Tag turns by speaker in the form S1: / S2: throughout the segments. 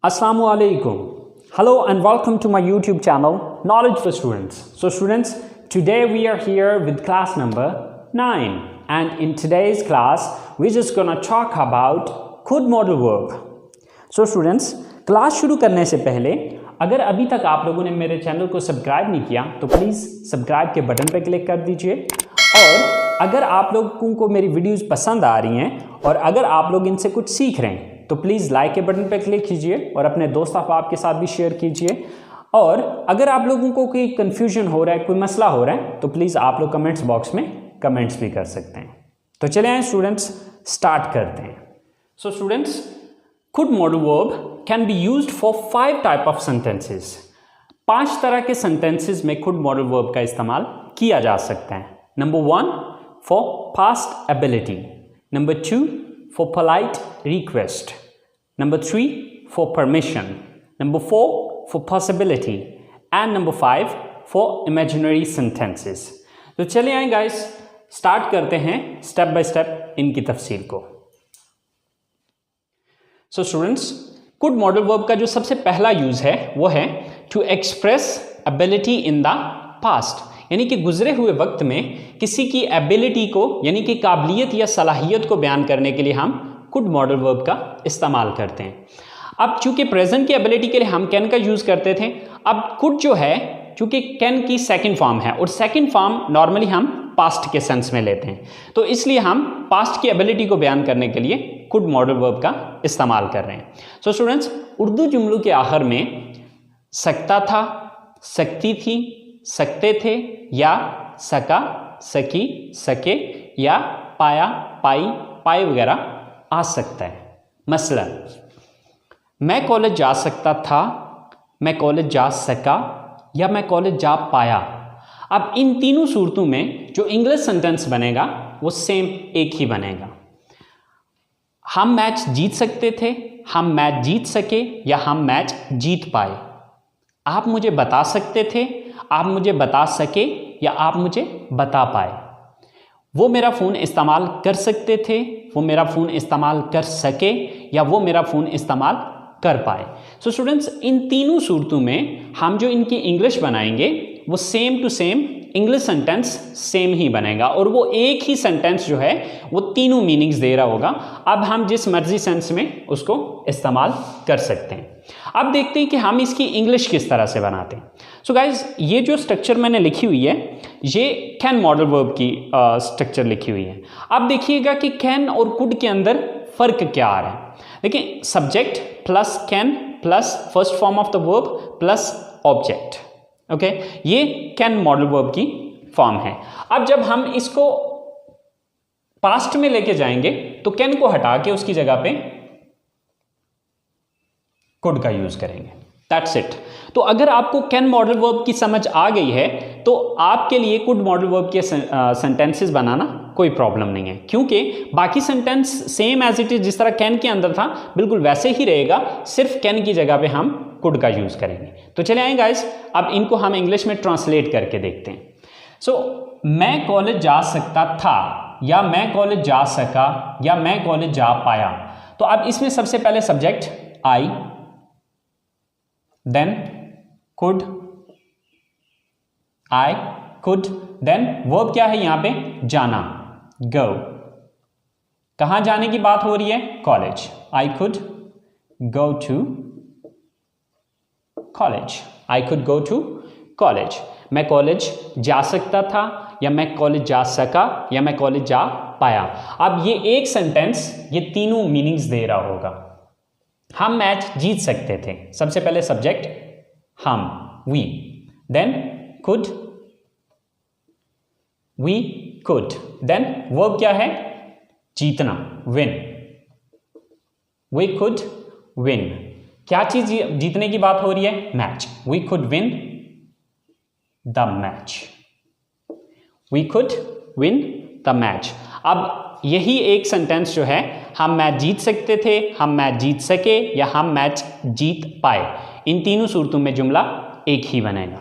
S1: Assalamualaikum. Hello and welcome to my YouTube channel Knowledge for Students. So students, today we are here with class number 9 and in today's class we're just gonna talk about could modal verb. So students, class शुरू करने से पहले अगर अभी तक आप लोगों ने मेरे चैनल को सब्सक्राइब नहीं किया तो प्लीज़ सब्सक्राइब के बटन पर क्लिक कर दीजिए। और अगर आप लोगों को मेरी वीडियोस पसंद आ रही हैं और अगर आप लोग इनसे कुछ सीख रहे हैं तो प्लीज़ लाइक के बटन पर क्लिक कीजिए और अपने दोस्त अहबाब के साथ भी शेयर कीजिए। और अगर आप लोगों को कोई कन्फ्यूजन हो रहा है, कोई मसला हो रहा है तो प्लीज़ आप लोग कमेंट्स बॉक्स में कमेंट्स भी कर सकते हैं। तो चले आए स्टूडेंट्स, स्टार्ट करते हैं। So students, could modal verb can be used for 5 type of sentences. 5 तरह के sentences में could modal verb का इस्तेमाल किया जा सकता है। Number 1 for past ability, Number 2 for polite request, Number 3 for permission, Number 4 for possibility and Number 5 for imaginary sentences. तो चलिए आए गाइस, स्टार्ट करते हैं स्टेप बाय स्टेप इनकी तफसील को। So students, could modal verb का जो सबसे पहला यूज है वो है to express ability in the past, यानी कि गुजरे हुए वक्त में किसी की एबिलिटी को यानी कि काबिलियत या सलाहियत को बयान करने के लिए हम कुड मॉडल वर्ब का इस्तेमाल करते हैं। अब चूंकि प्रेजेंट की एबिलिटी के लिए हम कैन का यूज करते थे, अब कुड जो है चूंकि कैन की सेकंड फॉर्म है और सेकंड फॉर्म नॉर्मली हम पास्ट के सेंस में लेते हैं, तो इसलिए हम पास्ट की एबिलिटी को बयान करने के लिए कुड मॉडल वर्ब का इस्तेमाल कर रहे हैं। सो स्टूडेंट्स, उर्दू जुमलों के आखिर में सकता था, सकती थी, सकते थे या सका, सकी, सके या पाया, पाई, पाए वगैरह आ सकता है। मसलन मैं कॉलेज जा सकता था, मैं कॉलेज जा सका या मैं कॉलेज जा पाया। अब इन तीनों सूरतों में जो इंग्लिश सेंटेंस बनेगा वो सेम एक ही बनेगा। हम मैच जीत सकते थे, हम मैच जीत सके या हम मैच जीत पाए। आप मुझे बता सकते थे, आप मुझे बता सके या आप मुझे बता पाए। वो मेरा फ़ोन इस्तेमाल कर सकते थे, वो मेरा फ़ोन इस्तेमाल कर सके या वो मेरा फ़ोन इस्तेमाल कर पाए। सो स्टूडेंट्स, इन तीनों सूरतों में हम जो इनकी इंग्लिश बनाएंगे वो same to same English sentence same ही बनेगा और वो एक ही सेंटेंस जो है वो तीनों मीनिंग्स दे रहा होगा। अब हम जिस मर्जी सेंस में उसको इस्तेमाल कर सकते हैं। अब देखते हैं कि हम इसकी इंग्लिश किस तरह से बनाते हैं। सो गाइज, ये जो स्ट्रक्चर मैंने लिखी हुई है ये कैन मॉडल वर्ब की स्ट्रक्चर लिखी हुई है। अब देखिएगा कि कैन और कुड के अंदर फ़र्क क्या आ रहा है। देखिए, subject plus can plus first form of the verb plus object. Okay, ये कैन मॉडल वर्ब की फॉर्म है। अब जब हम इसको पास्ट में लेके जाएंगे तो कैन को हटा के उसकी जगह पे कुड का यूज करेंगे। That's it. तो अगर आपको कैन मॉडल वर्ब की समझ आ गई है तो आपके लिए कुड मॉडल वर्ब के सेंटेंसेस बनाना कोई प्रॉब्लम नहीं है, क्योंकि बाकी sentence same as it is जिस तरह कैन के अंदर था बिल्कुल वैसे ही रहेगा, सिर्फ कैन की जगह पे हम कुड का यूज करेंगे। तो चले आए गाइस, अब इनको हम इंग्लिश में ट्रांसलेट करके देखते हैं। सो मैं कॉलेज जा सकता था या मैं कॉलेज जा सका या मैं कॉलेज जा पाया। तो अब इसमें सबसे पहले subject I, then could, I could, then verb क्या है यहां पे, जाना, गो। कहां जाने की बात हो रही है, college. I could go to college, I could go to college. मैं कॉलेज जा सकता था या मैं कॉलेज जा सका या मैं कॉलेज जा पाया। अब ये एक सेंटेंस ये तीनों मीनिंग्स दे रहा होगा। हम मैच जीत सकते थे, सबसे पहले सब्जेक्ट हम, we, then could, we could, then verb क्या है, जीतना, विन, वी कुड विन। क्या चीज जीतने की बात हो रही है, match. We could win the match, we could win the match. अब यही एक सेंटेंस जो है, हम मैच जीत सकते थे, हम मैच जीत सके या हम मैच जीत पाए, इन तीनों सूरतों में जुमला एक ही बनेगा।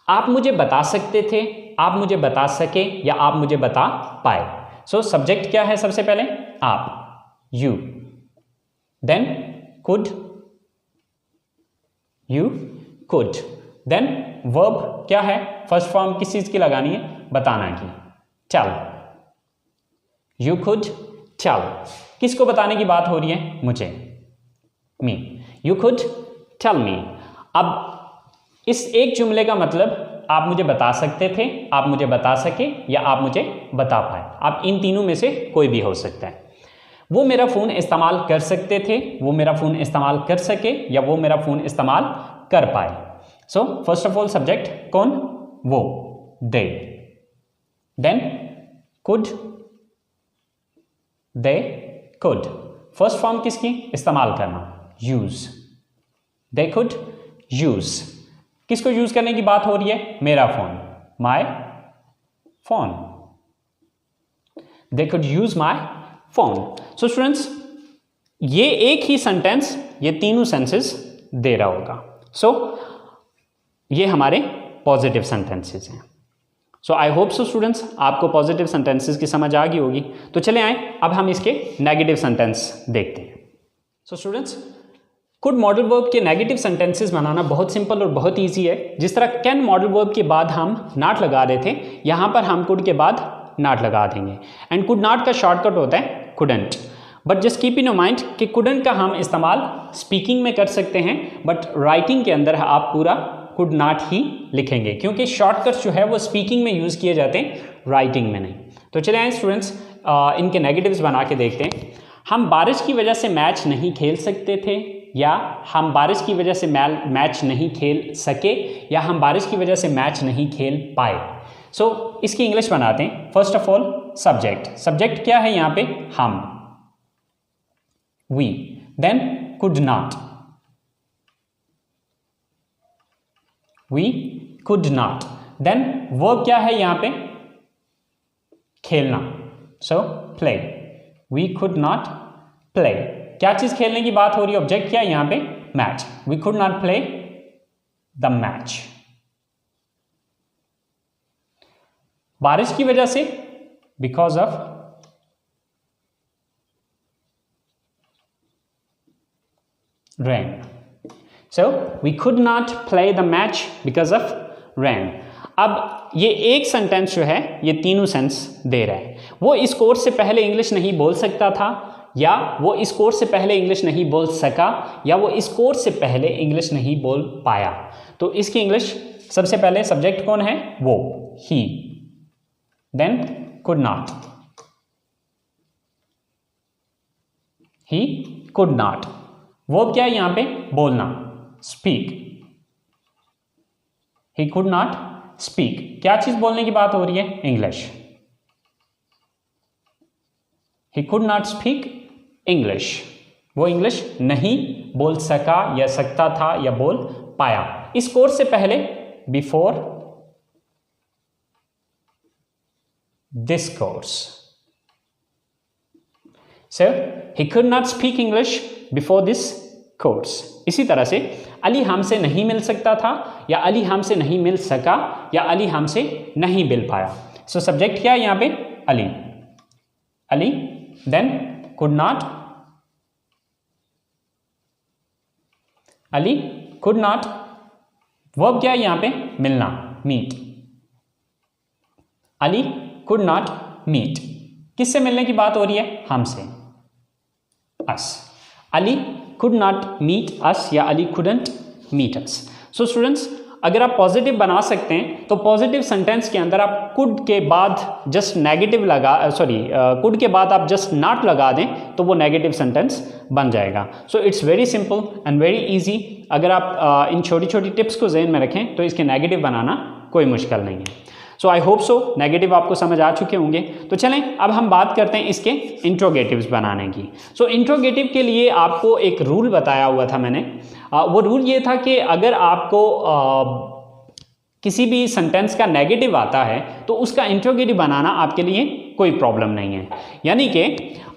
S1: आप मुझे बता सकते थे, आप मुझे बता सके या आप मुझे बता पाए। सो सब्जेक्ट क्या है, सबसे पहले आप, you, then could, you could. Then verb क्या है, फर्स्ट फॉर्म किस चीज की लगानी है, बताना की, टेल। यू कुड टेल, किसको बताने की बात हो रही है, मुझे, me. You could tell me. अब इस एक जुमले का मतलब आप मुझे बता सकते थे, आप मुझे बता सके, या आप मुझे बता पाए। आप इन तीनों में से कोई भी हो सकता है। वो मेरा फ़ोन इस्तेमाल कर सकते थे, वो मेरा फ़ोन इस्तेमाल कर सके, या वो मेरा फ़ोन इस्तेमाल कर पाए। So first of all subject कौन, वो, they. Then could, they could. First form किसकी, इस्तेमाल करना, यूज। दे कुड यूज, किसको यूज करने की बात हो रही है, मेरा phone, my phone. They could use my phone. So students, ये एक ही सेंटेंस ये तीनों सेंसेस दे रहा होगा। सो ये हमारे पॉजिटिव सेंटेंसेस हैं। So I hope so students, आपको पॉजिटिव सेंटेंसेस की समझ आ गई होगी। तो चले आए अब हम इसके नेगेटिव सेंटेंस देखते हैं। सो स्टूडेंट्स, कुड मॉडल वर्ब के नेगेटिव सेंटेंसेस बनाना बहुत सिंपल और बहुत इजी है। जिस तरह कैन मॉडल वर्ब के बाद हम नॉट लगा रहे थे, यहाँ पर हम कुड के बाद नॉट लगा देंगे। एंड कुड नॉट का शॉर्टकट होता है couldn't. But just keep in mind कि कुडंट का हम इस्तेमाल स्पीकिंग में कर सकते हैं, बट राइटिंग के अंदर आप पूरा कुड नॉट ही लिखेंगे, क्योंकि शॉर्टकट्स जो है वो स्पीकिंग में यूज़ किए जाते हैं, राइटिंग में नहीं। तो चले आए स्टूडेंट्स, इनके नेगेटिव्स बना के देखते हैं। हम बारिश की वजह से मैच नहीं खेल सकते थे, या हम बारिश की वजह से मैच नहीं खेल सके, या हम बारिश की वजह से मैच नहीं खेल पाए। सो इसकी इंग्लिश बनाते हैं। First of all subject, subject क्या है यहाँ पे, हम, we. Then could not, we could not. Then verb क्या है यहाँ पे, खेलना, so play. We could not play, क्या चीज खेलने की बात हो रही है, ऑब्जेक्ट क्या है यहाँ पे, match. We could not play the match. बारिश की वजह से, because of rain. So we could not play the match because of rain. अब ये एक सेंटेंस जो है ये तीनों सेंस दे रहा है। वो इस कोर्स से पहले इंग्लिश नहीं बोल सकता था, या वो इस कोर्स से पहले इंग्लिश नहीं बोल सका, या वो इस कोर्स से पहले इंग्लिश नहीं बोल पाया। तो इसकी इंग्लिश सबसे पहले सब्जेक्ट कौन है, वो, he. Then could not, he could not. वो क्या है यहाँ पे, बोलना, speak. He could not speak, क्या चीज बोलने की बात हो रही है, English. He could not speak English, वो इंग्लिश नहीं बोल सका, या सकता था, या बोल पाया। इस कोर्स से पहले, before this course. So he could not speak English before this course. इसी तरह से अली हमसे नहीं मिल सकता था, या अली हमसे नहीं मिल सका, या अली हमसे नहीं मिल पाया। सो सब्जेक्ट क्या है यहाँ पे, Ali, Ali. Then could not, Ali could not. Verb क्या है यहाँ पे, मिलना, meet. Ali could not meet, किससे मिलने की बात हो रही है, हमसे, us. Ali could not meet us, या Ali couldn't meet us. So students, अगर आप पॉजिटिव बना सकते हैं तो पॉजिटिव सेंटेंस के अंदर आप कुड के बाद जस्ट नेगेटिव कुड के बाद आप जस्ट नॉट लगा दें तो वो नेगेटिव सेंटेंस बन जाएगा। So it's very simple and very easy. अगर आप इन छोटी छोटी टिप्स को ज़हन में रखें तो इसके नेगेटिव बनाना कोई मुश्किल नहीं है। सो आई होप सो नेगेटिव आपको समझ आ चुके होंगे। तो चलें अब हम बात करते हैं इसके इंट्रोगेटिव्स बनाने की। सो इंट्रोगेटिव के लिए आपको एक रूल बताया हुआ था मैंने। वो रूल ये था कि अगर आपको किसी भी सेंटेंस का नेगेटिव आता है तो उसका इंट्रोगेटिव बनाना आपके लिए कोई प्रॉब्लम नहीं है। यानी कि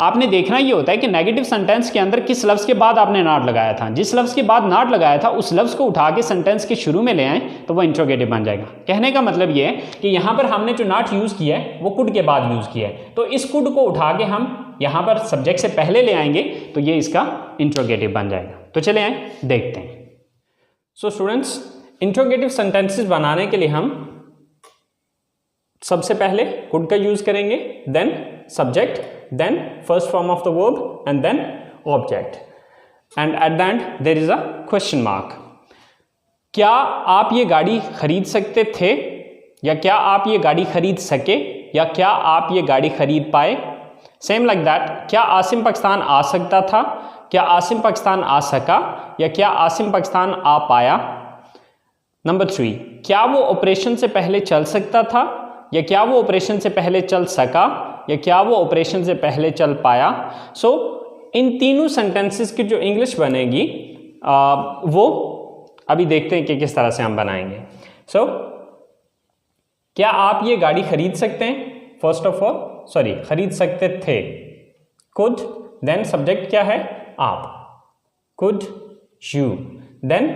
S1: आपने देखना ये होता है कि नेगेटिव सेंटेंस के अंदर किस लफ्ज़ के बाद आपने नॉट लगाया था। जिस लफ्ज़ के बाद नॉट लगाया था उस लफ्ज़ को उठा के सेंटेंस के शुरू में ले आएँ तो वो इंट्रोगेटिव बन जाएगा। कहने का मतलब ये है कि यहाँ पर हमने जो नॉट यूज़ किया है वो कुड के बाद यूज़ किया है, तो इस कुड को उठा के हम यहाँ पर सब्जेक्ट से पहले ले आएंगे तो ये इसका इंट्रोगेटिव बन जाएगा। तो चले आए देखते हैं। सो स्टूडेंट्स, इंट्रोगेटिव सेंटेंसेस बनाने के लिए हम सबसे पहले कुड का यूज करेंगे, then subject, then first form of the verb and then object, and at the end there is a question mark. क्या आप ये गाड़ी खरीद सकते थे, या क्या आप ये गाड़ी खरीद सके, या क्या आप ये गाड़ी खरीद पाए। सेम लाइक दैट, क्या आसिम पाकिस्तान आ सकता था, क्या आसिम पाकिस्तान आ सका, या क्या आसिम पाकिस्तान आ पाया। नंबर 3, क्या वो ऑपरेशन से पहले चल सकता था, या क्या वो ऑपरेशन से पहले चल सका, या क्या वो ऑपरेशन से पहले चल पाया। सो इन तीनों सेंटेंसेस की जो इंग्लिश बनेगी वो अभी देखते हैं कि किस तरह से हम बनाएंगे। सो क्या आप ये गाड़ी खरीद सकते हैं, फर्स्ट ऑफ ऑल, सॉरी खरीद सकते थे, कुड, देन सब्जेक्ट क्या है, आप, कुड यू, देन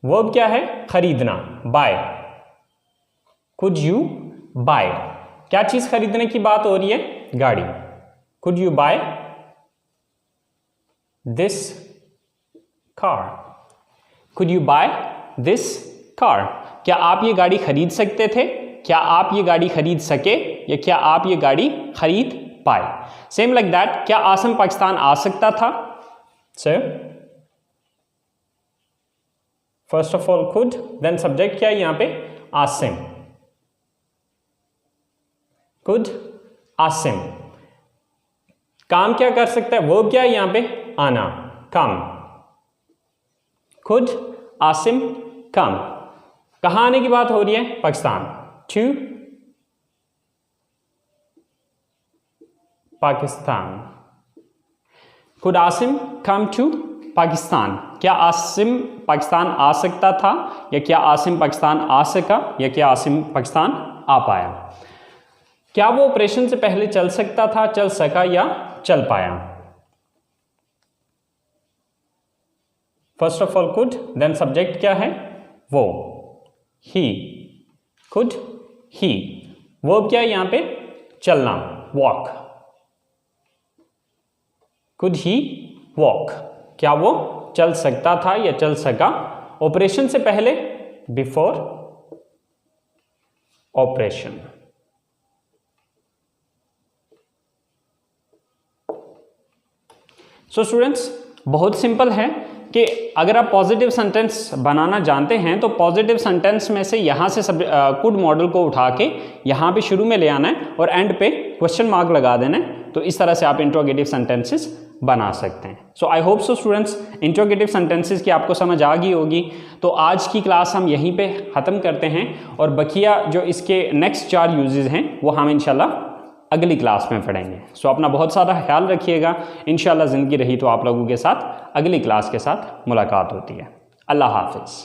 S1: वर्ब क्या है, खरीदना, बाय, कुड यू बाय। क्या चीज खरीदने की बात हो रही है, गाड़ी, could you buy this car, could you buy this car. क्या आप ये गाड़ी खरीद सकते थे, क्या आप ये गाड़ी खरीद सके, या क्या आप ये गाड़ी खरीद पाए। सेम लाइक दैट, क्या आसिम पाकिस्तान आ सकता था, so first of all could, then subject क्या है यहां पे, आसिम, कुड आसिम। काम क्या कर सकता है, वर्ब क्या है यहां पे, आना, कम, कुड आसिम कम। कहां आने की बात हो रही है, Pakistan, to Pakistan, could Asim come to Pakistan. क्या आसिम पाकिस्तान आ सकता था, या क्या आसिम पाकिस्तान आ सका, या क्या आसिम पाकिस्तान आ पाया। क्या वो ऑपरेशन से पहले चल सकता था, चल सका, या चल पाया। First of all could, then subject क्या है, वो, ही, कुड ही। वर्ब क्या है यहां पे, चलना, वॉक, कुड ही वॉक। क्या वो चल सकता था या चल सका, ऑपरेशन से पहले, बिफोर ऑपरेशन। सो स्टूडेंट्स, बहुत सिंपल है कि अगर आप पॉजिटिव सेंटेंस बनाना जानते हैं तो पॉजिटिव सेंटेंस में से यहाँ से कुड मॉडल को उठा के यहाँ पे शुरू में ले आना है और एंड पे क्वेश्चन मार्क लगा देना है। तो इस तरह से आप इंट्रोगेटिव सेंटेंसेस बना सकते हैं। So I hope so students, interrogative sentences की आपको समझ आ गई होगी। तो आज की क्लास हम यहीं पे ख़त्म करते हैं और बकिया जो इसके नेक्स्ट 4 यूजेस हैं वो हम इंशाल्लाह अगली क्लास में पढ़ेंगे। सो अपना बहुत सारा ख्याल रखिएगा। इंशाल्लाह ज़िंदगी रही तो आप लोगों के साथ अगली क्लास के साथ मुलाकात होती है। अल्लाह हाफिज़।